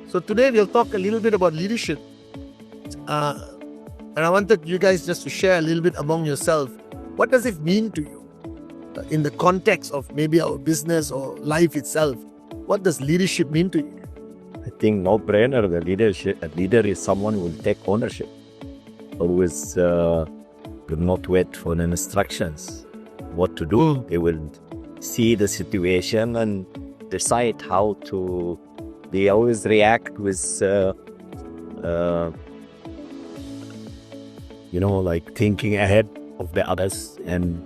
So today we'll talk a little bit about leadership. And I wanted you guys just to share a little bit among yourself. What does it mean to you in the context of maybe our business or life itself? What does leadership mean to you? I think no-brainer. A leader is someone who will take ownership. Always will not wait for the instructions what to do. They will see the situation and decide how to. They always react with, like thinking ahead of the others and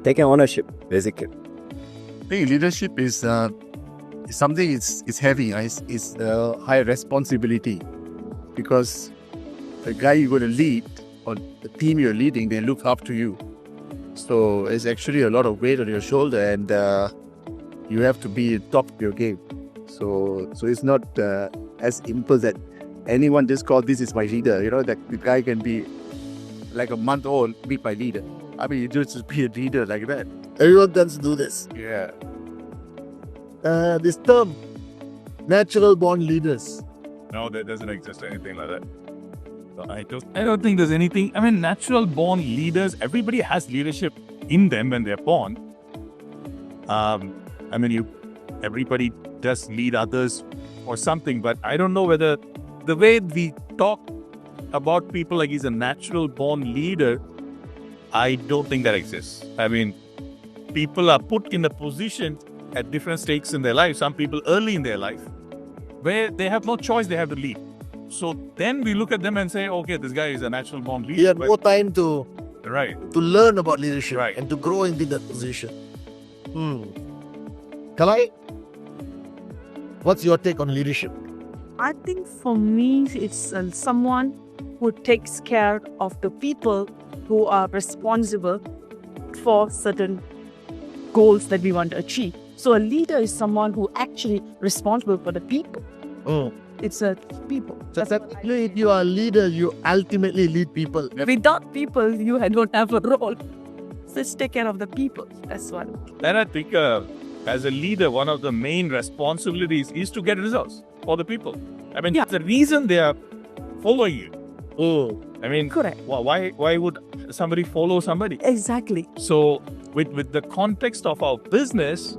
taking ownership, basically. I think leadership is something. It's heavy. It's high responsibility, because the guy you're going to lead or the team you're leading, they look up to you. So it's actually a lot of weight on your shoulder, and you have to be top of your game. So it's not as simple that anyone just call this is my leader. That the guy can be like a month old, be my leader. I mean, you just be a leader like that. Everyone tends to do this. Yeah. This term, natural-born leaders. No, there doesn't exist anything like that. So I don't think there's anything. I mean, natural-born leaders, everybody has leadership in them when they're born. Everybody does lead others or something, but I don't know whether the way we talk about people like he's a natural-born leader, I don't think that exists. I mean, people are put in a position at different stakes in their life. Some people early in their life, where they have no choice, they have to lead. So then we look at them and say, okay, this guy is a natural-born leader. He had more time to learn about leadership and to grow into that position. Kalai, what's your take on leadership? I think for me, it's someone who takes care of the people who are responsible for certain goals that we want to achieve. So a leader is someone who actually responsible for the people. It's a people. So technically, if you are a leader, you ultimately lead people. Without people, you don't have a role. So just take care of the people. That's what. And I think as a leader, one of the main responsibilities is to get results for the people. I mean, the reason they are following you. I mean, correct. Why would somebody follow somebody? Exactly. So with the context of our business,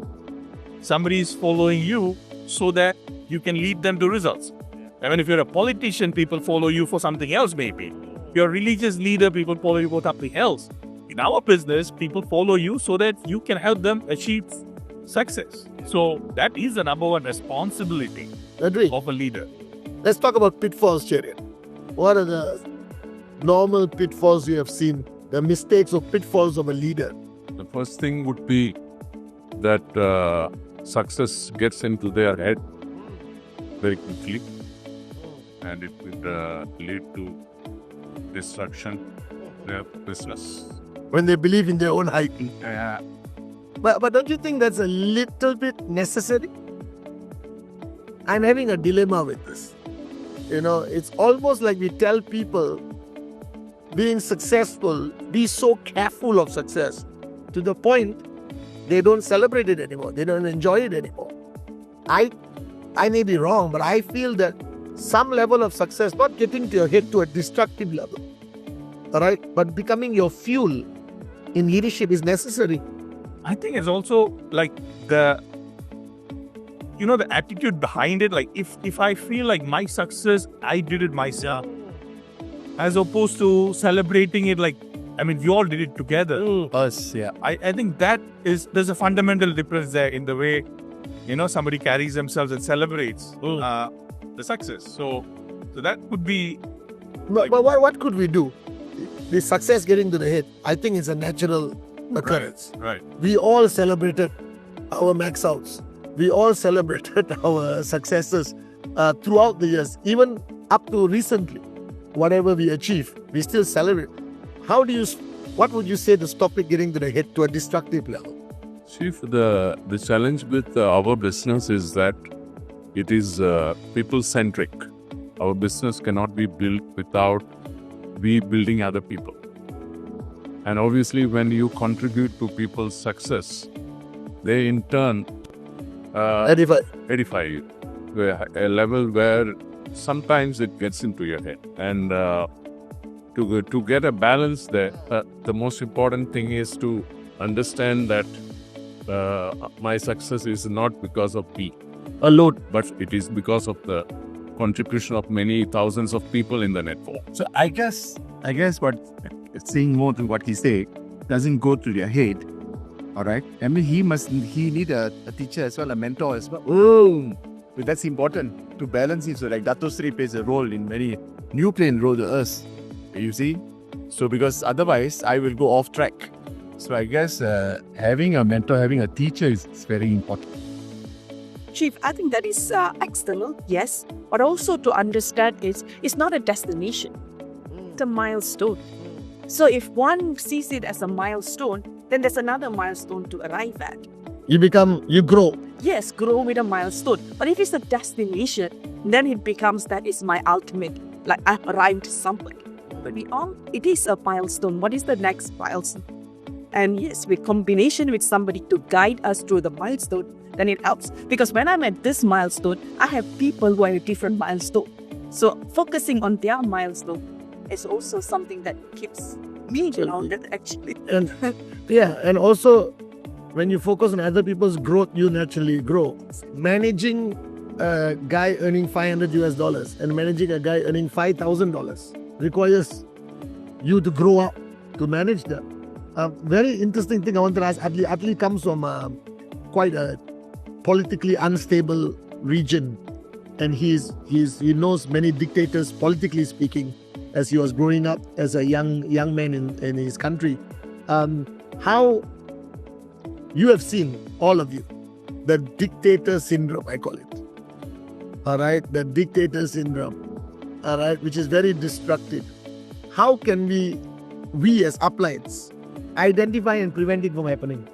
somebody is following you so that you can lead them to results. I mean, if you're a politician, people follow you for something else maybe. If you're a religious leader, people follow you for something else. In our business, people follow you so that you can help them achieve success. So that is the number one responsibility of a leader. Let's talk about pitfalls, Cherian. What are the normal pitfalls you have seen, the mistakes or pitfalls of a leader? The first thing would be that success gets into their head very quickly, and it would lead to destruction of their business. When they believe in their own hype. But don't you think that's a little bit necessary? I'm having a dilemma with this. It's almost like we tell people being successful, be so careful of success to the point they don't celebrate it anymore. They don't enjoy it anymore. I may be wrong, but I feel that some level of success, not getting to your head to a destructive level, all right, but becoming your fuel in leadership is necessary. I think it's also like the attitude behind it. Like if I feel like my success, I did it myself, as opposed to celebrating it like, I mean, we all did it together. Us, yeah. I think there's a fundamental difference there in the way, somebody carries themselves and celebrates the success. So that could be. But what could we do? The success getting to the head, I think it's a natural occurrence. Right. We all celebrated our max outs. We all celebrated our successes throughout the years, even up to recently. Whatever we achieve, we still celebrate. What would you say to stop it getting to the head to a destructive level? Chief, the challenge with our business is that it is people-centric. Our business cannot be built without we building other people. And obviously, when you contribute to people's success, they in turn edify you. a level where sometimes it gets into your head. And to get a balance there, the most important thing is to understand that my success is not because of me alone, but it is because of the contribution of many thousands of people in the network. So I guess what saying more to what he said doesn't go to their head. All right. I mean, he need a teacher as well, a mentor as well. But that's important to balance it. So like Dato Sri plays a role in many new playing role to us. You see? So because otherwise I will go off track. So I guess having a mentor, having a teacher is very important. Chief, I think that is external, yes, but also to understand it's not a destination, it's a milestone. So if one sees it as a milestone, then there's another milestone to arrive at. You grow. Yes, grow with a milestone. But if it's a destination, then it becomes that is my ultimate, like I've arrived somewhere. But it is a milestone. What is the next milestone? And yes, with combination with somebody to guide us through the milestone, then it helps. Because when I'm at this milestone, I have people who are at different milestone. So focusing on their milestone is also something that keeps me grounded, actually. And and also when you focus on other people's growth, you naturally grow. Managing a guy earning $500 and managing a guy earning $5,000 requires you to grow up to manage that. A very interesting thing I want to ask Adly. Adly comes from quite a politically unstable region, and he knows many dictators, politically speaking, as he was growing up as a young man in his country. How you have seen, all of you, the dictator syndrome, I call it. All right, the dictator syndrome, all right, which is very destructive. How can we as uplights, identify and prevent it from happening?